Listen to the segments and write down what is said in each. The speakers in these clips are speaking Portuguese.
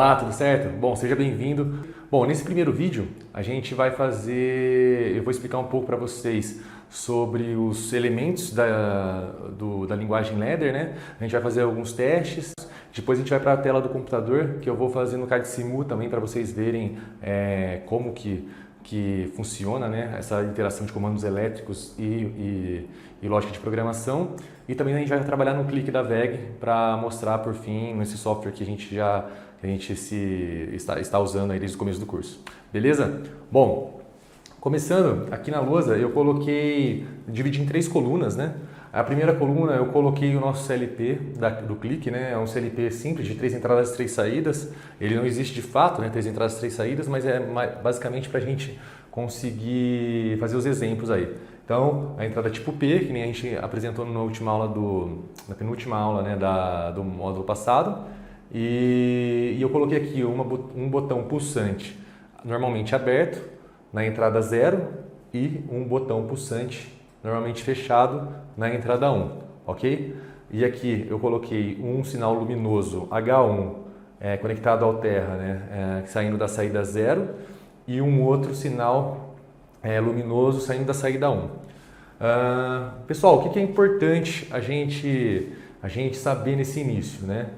Olá, tudo certo? Bom, seja bem-vindo. Bom, nesse primeiro vídeo a gente vai fazer, eu vou explicar um pouco para vocês sobre os elementos da linguagem Ladder, né? A gente vai fazer alguns testes, depois a gente vai para a tela do computador, que eu vou fazer no Card Simu também para vocês verem como que funciona, né? Essa interação de comandos elétricos e lógica de programação. E também a gente vai trabalhar no clique da VEG para mostrar por fim nesse software que a gente está usando aí desde o começo do curso. Beleza? Bom, começando aqui na lousa eu dividi em 3 colunas, né? A primeira coluna eu coloquei o nosso CLP do clique, né? É um CLP simples de 3 entradas e 3 saídas. Ele não existe de fato, né? 3 entradas e 3 saídas, mas é basicamente para a gente conseguir fazer os exemplos aí. Então, a entrada tipo P, que nem a gente apresentou na penúltima aula, né, do módulo passado. E eu coloquei aqui um botão pulsante normalmente aberto na entrada 0 e um botão pulsante normalmente fechado na entrada 1, ok? E aqui eu coloquei um sinal luminoso H1 conectado ao terra, né, saindo da saída 0 e um outro sinal luminoso saindo da saída 1. Pessoal, o que é importante a gente saber nesse início, né?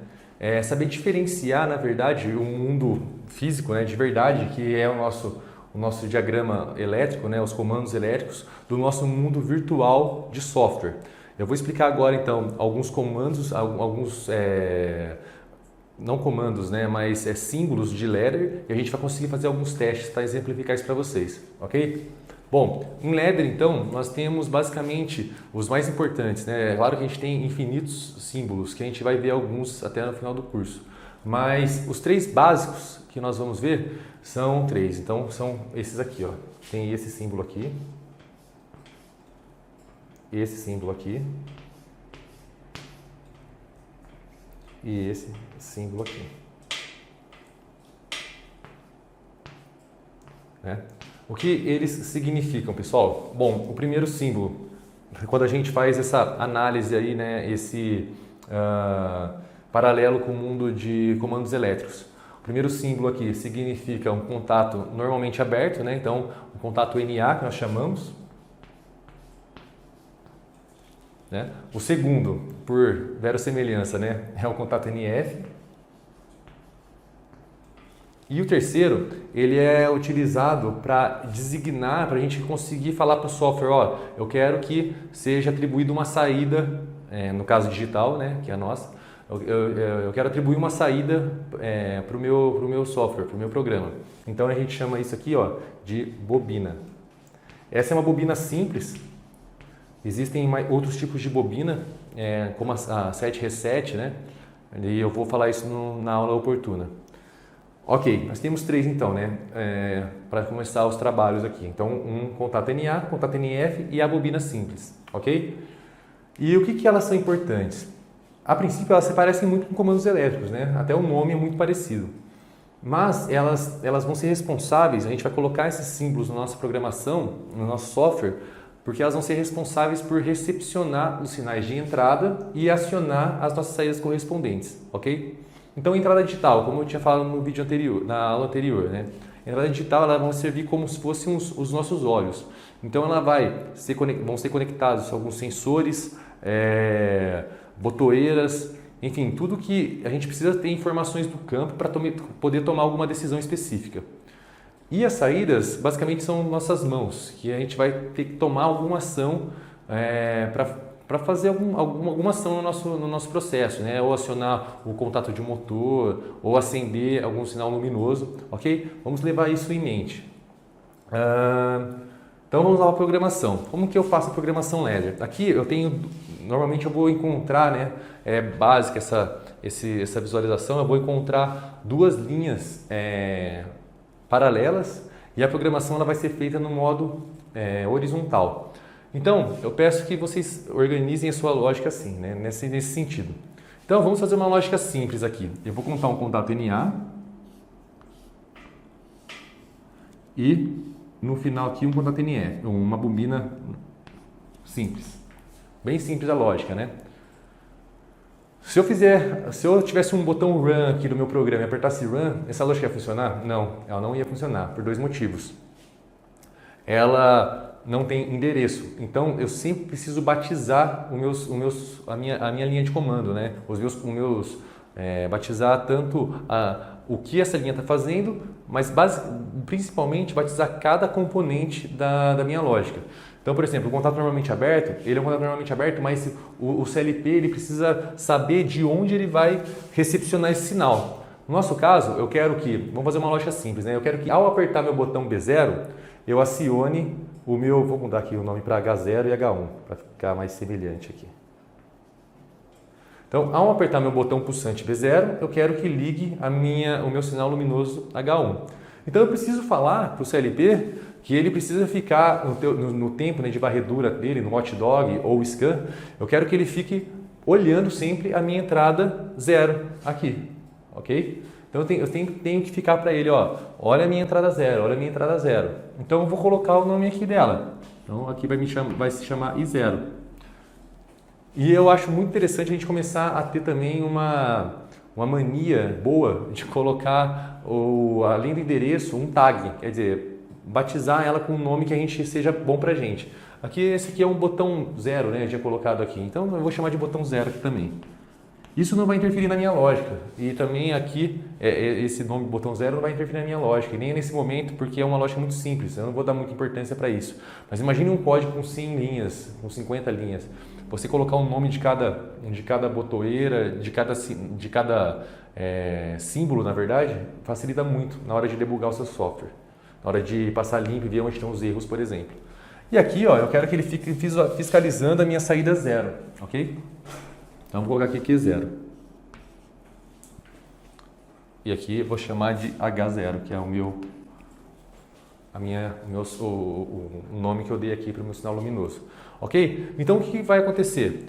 É saber diferenciar, na verdade, o mundo físico, né, de verdade, que é o nosso diagrama elétrico, né, os comandos elétricos, do nosso mundo virtual de software. Eu vou explicar agora, então, alguns comandos, não comandos, né, mas símbolos de Ladder, e a gente vai conseguir fazer alguns testes para exemplificar isso para vocês, ok? Bom, em Ladder, então, nós temos basicamente os mais importantes, né? É claro que a gente tem infinitos símbolos, que a gente vai ver alguns até no final do curso. Mas os 3 básicos que nós vamos ver são 3. Então, são esses aqui, ó. Tem esse símbolo aqui. Esse símbolo aqui. E esse símbolo aqui. Né? O que eles significam, pessoal? Bom, o primeiro símbolo, quando a gente faz essa análise aí, né, esse paralelo com o mundo de comandos elétricos. O primeiro símbolo aqui significa um contato normalmente aberto, né? Então, um contato NA que nós chamamos. Né? O segundo, por verossemelhança, né, é o contato NF. E o terceiro, ele é utilizado para designar, para a gente conseguir falar para o software, ó, eu quero que seja atribuída uma saída, no caso digital, né, que é a nossa, eu quero atribuir uma saída para o meu software, para o meu programa. Então a gente chama isso aqui, ó, de bobina. Essa é uma bobina simples. Existem outros tipos de bobina, como a 7 reset, né, e eu vou falar isso na aula oportuna. Ok, nós temos 3 então, né, para começar os trabalhos aqui. Então, um contato NA, contato NF e a bobina simples, ok? E o que elas são importantes? A princípio, elas se parecem muito com comandos elétricos, né? Até o nome é muito parecido. Mas elas vão ser responsáveis, a gente vai colocar esses símbolos na nossa programação, no nosso software, porque elas vão ser responsáveis por recepcionar os sinais de entrada e acionar as nossas saídas correspondentes, ok? Então, entrada digital, como eu tinha falado no vídeo anterior, na aula anterior, né? Entrada digital, ela vai servir como se fossem os nossos olhos. Então, vão ser conectados alguns sensores, botoeiras, enfim, tudo que a gente precisa ter informações do campo para poder tomar alguma decisão específica. E as saídas, basicamente, são nossas mãos, que a gente vai ter que tomar alguma ação para fazer alguma ação no nosso processo, né? Ou acionar o contato de um motor, ou acender algum sinal luminoso, ok? Vamos levar isso em mente. Então vamos lá para a programação. Como que eu faço a programação Ladder? Aqui normalmente eu vou encontrar, né? É básica essa visualização, eu vou encontrar 2 linhas paralelas e a programação ela vai ser feita no modo horizontal. Então, eu peço que vocês organizem a sua lógica assim, né? nesse sentido. Então, vamos fazer uma lógica simples aqui. Eu vou contar um contato NA e no final aqui um contato NF, uma bobina simples. Bem simples a lógica, né? Se eu tivesse um botão Run aqui do meu programa e apertasse Run, essa lógica ia funcionar? Não, ela não ia funcionar, por dois motivos. Ela não tem endereço, então eu sempre preciso batizar a minha linha de comando, né? Batizar tanto o que essa linha está fazendo, mas principalmente batizar cada componente da minha lógica. Então, por exemplo, o contato normalmente aberto, ele é um contato normalmente aberto, mas o CLP ele precisa saber de onde ele vai recepcionar esse sinal. No nosso caso, eu quero que, vamos fazer uma lógica simples, né? Eu quero que ao apertar meu botão B0, eu acione vou mudar aqui o nome para H0 e H1, para ficar mais semelhante aqui. Então, ao apertar meu botão pulsante B0, eu quero que ligue o meu sinal luminoso H1. Então, eu preciso falar para o CLP que ele precisa ficar no tempo, né, de varredura dele, no watchdog ou scan, eu quero que ele fique olhando sempre a minha entrada 0 aqui, ok? Então eu tenho que ficar para ele, ó, olha a minha entrada 0, olha a minha entrada 0. Então eu vou colocar o nome aqui dela. Então aqui vai se chamar I0. E eu acho muito interessante a gente começar a ter também uma mania boa de colocar, além do endereço, um tag, quer dizer, batizar ela com um nome que a gente seja bom pra gente. Esse aqui é um botão 0, né? Eu tinha colocado aqui. Então eu vou chamar de botão 0 aqui também. Isso não vai interferir na minha lógica. E também aqui, esse nome botão 0 não vai interferir na minha lógica. E nem nesse momento, porque é uma lógica muito simples. Eu não vou dar muita importância para isso. Mas imagine um código com 100 linhas, com 50 linhas. Você colocar o nome de cada botoeira, de cada símbolo, na verdade, facilita muito na hora de debugar o seu software. Na hora de passar limpo e ver onde estão os erros, por exemplo. E aqui, ó, eu quero que ele fique fiscalizando a minha saída 0, ok? Então, vou colocar aqui Q0. E aqui eu vou chamar de H0, que é o nome que eu dei aqui para o meu sinal luminoso. Ok? Então, o que vai acontecer?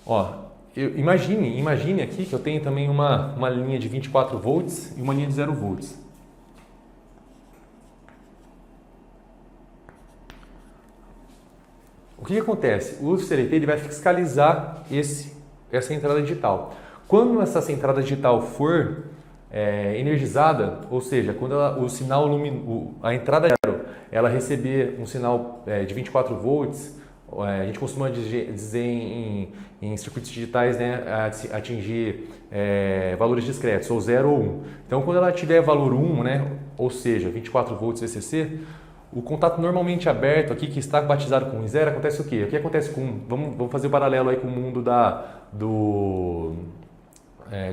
Ó, imagine aqui que eu tenho também uma linha de 24 volts e uma linha de 0 volts. O que acontece? O CLP ele vai fiscalizar essa entrada digital. Quando essa entrada digital for energizada, ou seja, quando a entrada 0, ela receber um sinal de 24 volts, a gente costuma dizer em circuitos digitais, né, atingir valores discretos, ou 0 ou 1. Então, quando ela tiver valor 1, né, ou seja, 24 volts VCC, o contato normalmente aberto aqui, que está batizado com I0, acontece o quê? O que acontece vamos fazer o paralelo aí com o mundo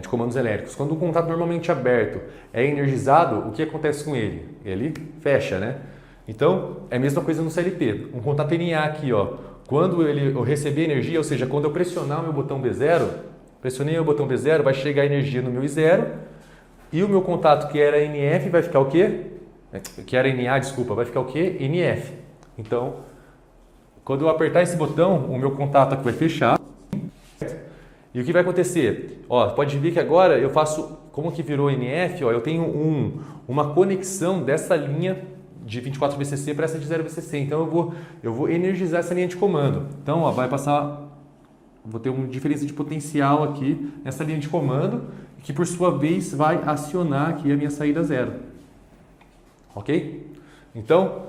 de comandos elétricos. Quando o contato normalmente aberto é energizado, o que acontece com ele? Ele fecha, né? Então, é a mesma coisa no CLP. Um contato NA aqui, ó, quando eu receber energia, ou seja, quando eu pressionar o meu botão B0, pressionei o botão B0, vai chegar a energia no meu I0 e o meu contato que era NF vai ficar o quê? Que era NA, desculpa, vai ficar o quê? NF. Então, quando eu apertar esse botão, o meu contato aqui vai fechar. E o que vai acontecer? Ó, pode ver que agora eu faço, como que virou NF, ó, eu tenho uma conexão dessa linha de 24 VCC para essa de 0 VCC. Então eu vou energizar essa linha de comando. Então, ó, vou ter uma diferença de potencial aqui nessa linha de comando, que por sua vez vai acionar aqui a minha saída 0. Ok? Então,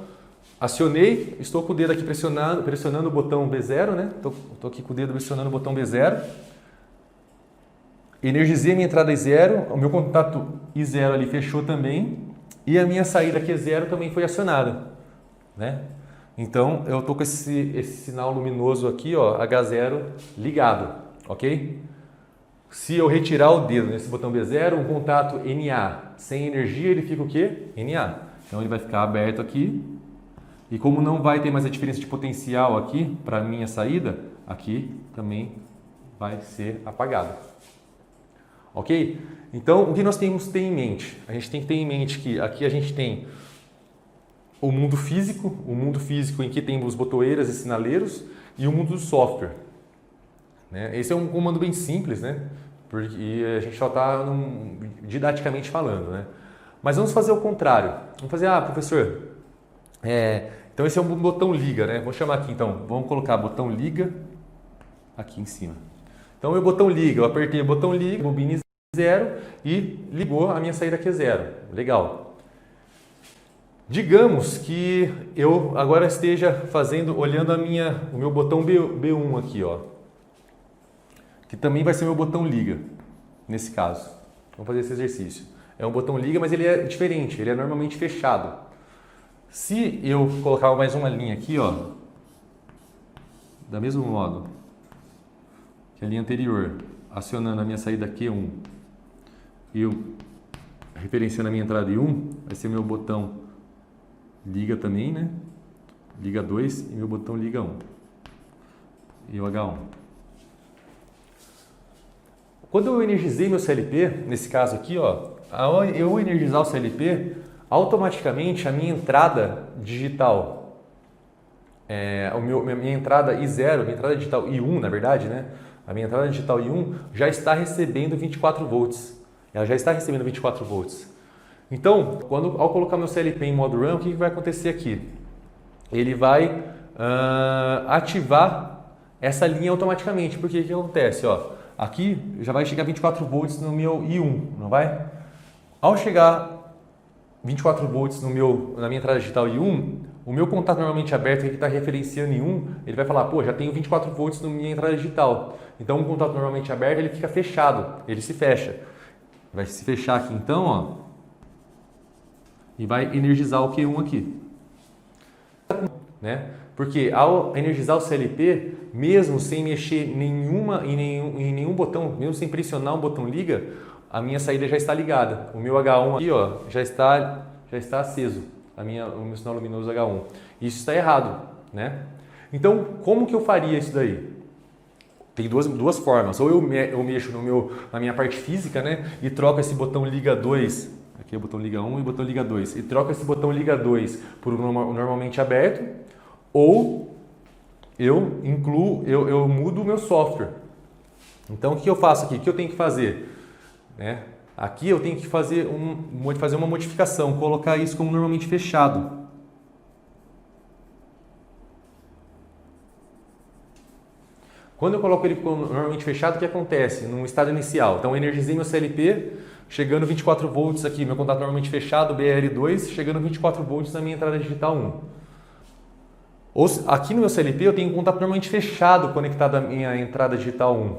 acionei, estou com o dedo aqui pressionando o botão B0, né? Estou aqui com o dedo pressionando o botão B0. Energizei minha entrada I0, o meu contato I0 ali fechou também e a minha saída Q0 também foi acionada, né? Então, eu estou com esse sinal luminoso aqui, ó, H0 ligado, ok? Se eu retirar o dedo nesse botão B0, um contato NA sem energia, ele fica o quê? NA. Então ele vai ficar aberto aqui e como não vai ter mais a diferença de potencial aqui para a minha saída, aqui também vai ser apagado. Ok? Então o que nós temos que ter em mente? A gente tem que ter em mente que aqui a gente tem o mundo físico em que tem os botoeiras e sinaleiros e o mundo do software. Né? Esse é um comando bem simples, né? Porque a gente só está didaticamente falando, né? Mas vamos fazer o contrário. Vamos fazer, professor, então esse é um botão liga, né? Vou chamar aqui então, vamos colocar botão liga aqui em cima. Então, meu botão liga, eu apertei o botão liga, bobine 0 e ligou a minha saída Q0. Legal. Digamos que eu agora esteja olhando o meu botão B1 aqui, ó, que também vai ser meu botão liga, nesse caso. Vamos fazer esse exercício. É um botão liga, mas ele é diferente, ele é normalmente fechado. Se eu colocar mais uma linha aqui, ó, da mesmo modo que a linha anterior, acionando a minha saída Q1 e eu referenciando a minha entrada I1, vai ser meu botão liga também, né? Liga 2 e meu botão liga 1 e o H1. Quando eu energizei meu CLP, nesse caso aqui, ó, ao eu energizar o CLP, automaticamente a minha entrada digital, minha entrada I0, minha entrada digital I1, na verdade, né? A minha entrada digital I1 já está recebendo 24 volts. Ela já está recebendo 24 volts. Então, ao colocar meu CLP em modo run, o que vai acontecer aqui? Ele vai ativar essa linha automaticamente. Porque o que acontece? Ó, aqui já vai chegar 24 volts no meu I1, não vai? Ao chegar 24 volts na minha entrada digital I1, o meu contato normalmente aberto, que está referenciando I1, ele vai falar, pô, já tenho 24 volts na minha entrada digital. Então, um contato normalmente aberto, ele fica fechado, ele se fecha. Vai se fechar aqui então, ó, e vai energizar o Q1 aqui. Né? Porque ao energizar o CLP, mesmo sem mexer em nenhum botão, mesmo sem pressionar um botão liga, a minha saída já está ligada. O meu H1 aqui, ó, já está aceso, o meu sinal luminoso H1. Isso está errado, né? Então, como que eu faria isso daí? Tem duas formas. Ou eu mexo na minha parte física, né, e troco esse botão liga 2, aqui é o botão liga 1 e o botão liga 2, e troco esse botão liga 2 por normalmente aberto, ou eu mudo o meu software. Então, o que eu faço aqui? O que eu tenho que fazer? Né? Aqui eu tenho que fazer uma modificação, colocar isso como normalmente fechado. Quando eu coloco ele como normalmente fechado, o que acontece? No estado inicial. Então, eu energizei meu CLP, chegando 24 volts aqui, meu contato normalmente fechado, BR2, chegando 24 volts na minha entrada digital 1. Aqui no meu CLP eu tenho um contato normalmente fechado conectado à minha entrada digital 1,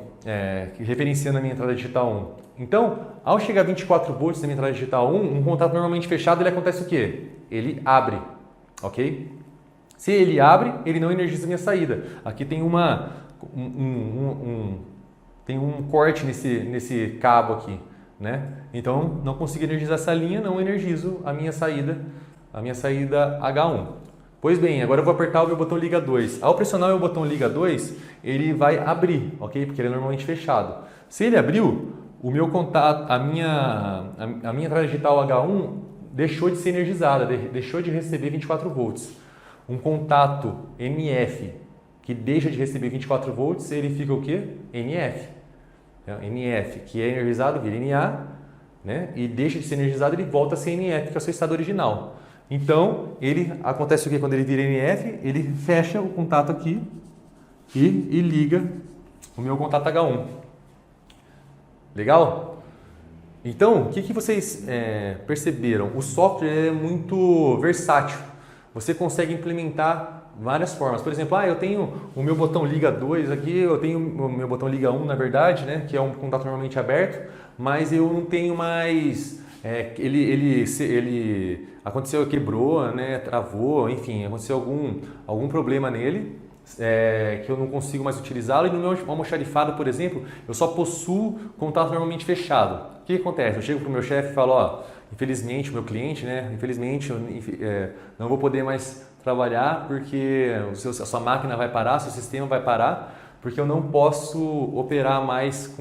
referenciando a minha entrada digital 1. Então, ao chegar a 24 volts na minha entrada digital 1, um contato normalmente fechado, ele acontece o quê? Ele abre, ok? Se ele abre, ele não energiza a minha saída. Aqui tem tem um corte nesse cabo aqui, né? Então, não consigo energizar essa linha, não energizo a minha saída H1. Pois bem, agora eu vou apertar o meu botão liga 2. Ao pressionar o meu botão liga 2, ele vai abrir, ok? Porque ele é normalmente fechado. Se ele abriu, o meu contato, a minha entrada digital H1 deixou de ser energizada, deixou de receber 24 volts. Um contato NF que deixa de receber 24 volts, ele fica o quê? NF. NF, que é energizado, vira NA, né? E deixa de ser energizado, ele volta a ser NF, que é o seu estado original. Então, acontece o que quando ele vira NF? Ele fecha o contato aqui e liga o meu contato H1. Legal? Então, o que vocês perceberam? O software é muito versátil. Você consegue implementar várias formas. Por exemplo, eu tenho o meu botão liga 2 aqui, eu tenho o meu botão liga 1, na verdade, né, que é um contato normalmente aberto, mas eu não tenho mais... ele aconteceu, quebrou, né, travou, enfim, aconteceu algum problema nele, que eu não consigo mais utilizá-lo, e no meu almoxarifado, por exemplo, eu só possuo contato normalmente fechado. O que acontece? Eu chego para o meu chefe e falo, infelizmente, o meu cliente, né, infelizmente, eu não vou poder mais trabalhar porque a sua máquina vai parar, seu sistema vai parar, porque eu não posso operar mais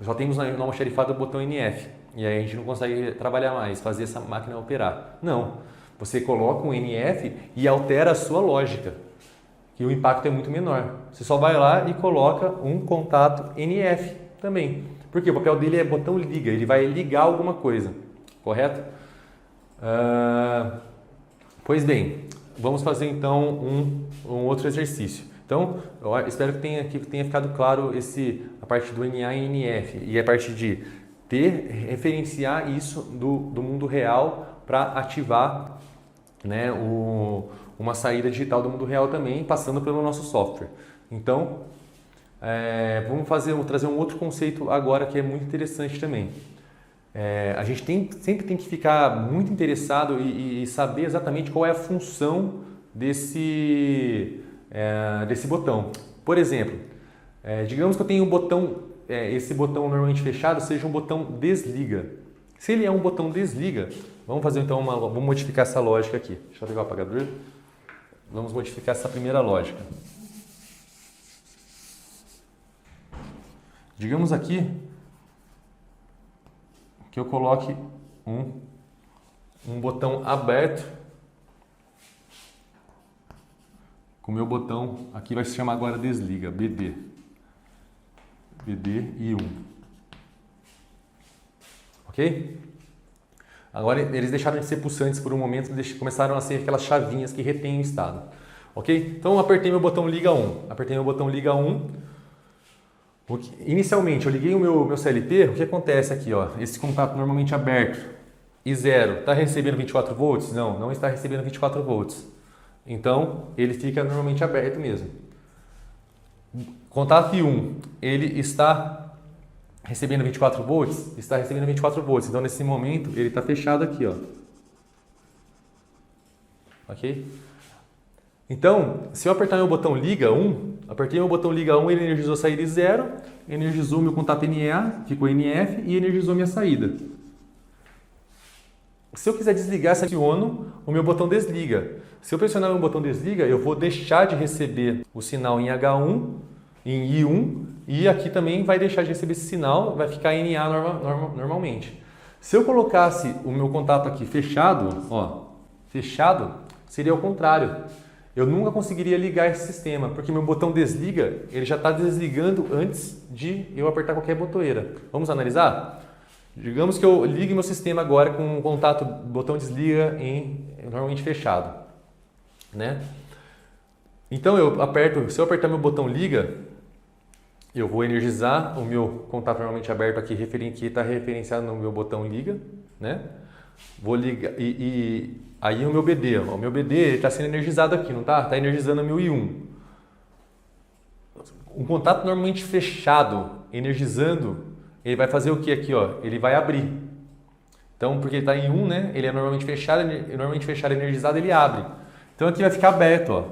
só temos no almoxarifado o botão NF. E aí a gente não consegue trabalhar mais, fazer essa máquina operar. Não, você coloca um NF e altera a sua lógica, que o impacto é muito menor. Você só vai lá e coloca um contato NF também. Porque o papel dele é botão liga, ele vai ligar alguma coisa, correto? Pois bem, vamos fazer então um outro exercício. Então, eu espero que tenha ficado claro a parte do NA e NF e a parte de referenciar isso do mundo real para ativar, né, uma saída digital do mundo real também, passando pelo nosso software. Então, vamos trazer um outro conceito agora que é muito interessante também. A gente sempre tem que ficar muito interessado e saber exatamente qual é a função desse botão. Por exemplo, digamos que eu tenho um botão, esse botão normalmente fechado seja um botão desliga. Se ele é um botão desliga, vamos fazer então vamos modificar essa lógica aqui. Deixa eu pegar o apagador. Vamos modificar essa primeira lógica. Digamos aqui que eu coloque um botão aberto, com o meu botão aqui vai se chamar agora desliga, BD e 1. Ok? Agora eles deixaram de ser pulsantes por um momento e começaram a ser aquelas chavinhas que retêm o estado. Ok? Então eu apertei meu botão liga 1. Inicialmente eu liguei o meu CLP, o que acontece aqui? Ó, esse contato normalmente aberto e 0, está recebendo 24 volts? Não, não está recebendo 24 volts. Então ele fica normalmente aberto mesmo. Contato 1, ele está recebendo 24 volts? Está recebendo 24 volts, então nesse momento ele está fechado aqui, ó. Ok? Então, se eu apertar meu botão liga 1, apertei meu botão liga 1, ele energizou a saída de 0, energizou meu contato NA, ficou NF e energizou minha saída. Se eu quiser desligar, aciono o meu botão desliga. Se eu pressionar meu botão desliga, eu vou deixar de receber o sinal em H1, em I1, e aqui também vai deixar de receber esse sinal, vai ficar em NA normalmente. Se eu colocasse o meu contato aqui fechado, ó, fechado, seria o contrário. Eu nunca conseguiria ligar esse sistema, porque meu botão desliga, ele já está desligando antes de eu apertar qualquer botoeira. Vamos analisar? Digamos que eu ligue meu sistema agora com o contato botão desliga normalmente fechado, né? Então se eu apertar meu botão liga, eu vou energizar o meu contato normalmente aberto aqui, que está referenciado no meu botão liga, né? Vou ligar aí o meu BD, ó, o meu BD está sendo energizado aqui, não está? Está energizando o meu I1. Um contato normalmente fechado, energizando, ele vai fazer o que aqui, ó? Ele vai abrir. Então, porque ele está em 1, né? Ele é normalmente fechado, energizado, ele abre. Então aqui vai ficar aberto, ó.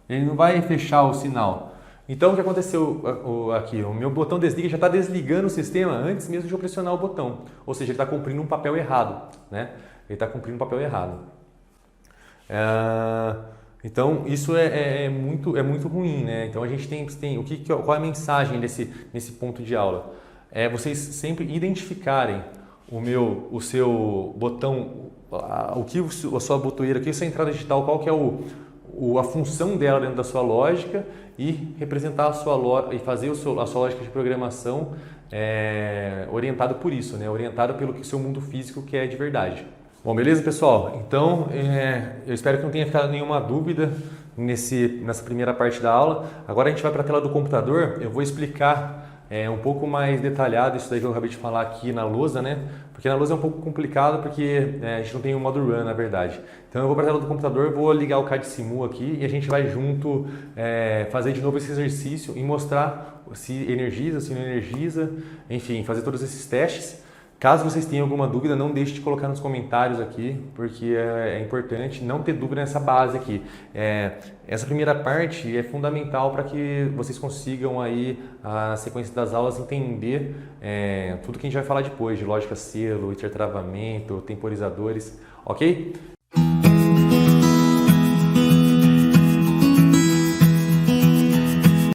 Ele não vai fechar o sinal. Então o que aconteceu aqui? O meu botão desliga já está desligando o sistema antes mesmo de eu pressionar o botão. Ou seja, ele está cumprindo um papel errado, né? Ele está cumprindo um papel errado. Então isso é muito ruim, né? Então a gente tem qual é a mensagem nesse ponto de aula? É vocês sempre identificarem o seu botão, a sua botoeira, a sua entrada digital, qual que é a função dela dentro da sua lógica e representar e fazer a sua lógica de programação orientado por isso, né? Orientado pelo que o seu mundo físico quer de verdade. Bom, beleza, pessoal? Então, eu espero que não tenha ficado nenhuma dúvida nessa primeira parte da aula. Agora a gente vai para a tela do computador, eu vou explicar um pouco mais detalhado isso daí que eu acabei de falar aqui na lousa, né? Porque na lousa é um pouco complicado porque a gente não tem o modo run, na verdade. Então eu vou para a tela do computador, vou ligar o CAD Simu aqui e a gente vai junto fazer de novo esse exercício e mostrar se energiza, se não energiza, enfim, fazer todos esses testes. Caso vocês tenham alguma dúvida, não deixe de colocar nos comentários aqui, porque é importante não ter dúvida nessa base aqui. Essa primeira parte é fundamental para que vocês consigam aí, na sequência das aulas, entender tudo que a gente vai falar depois, de lógica selo, intertravamento, temporizadores, ok?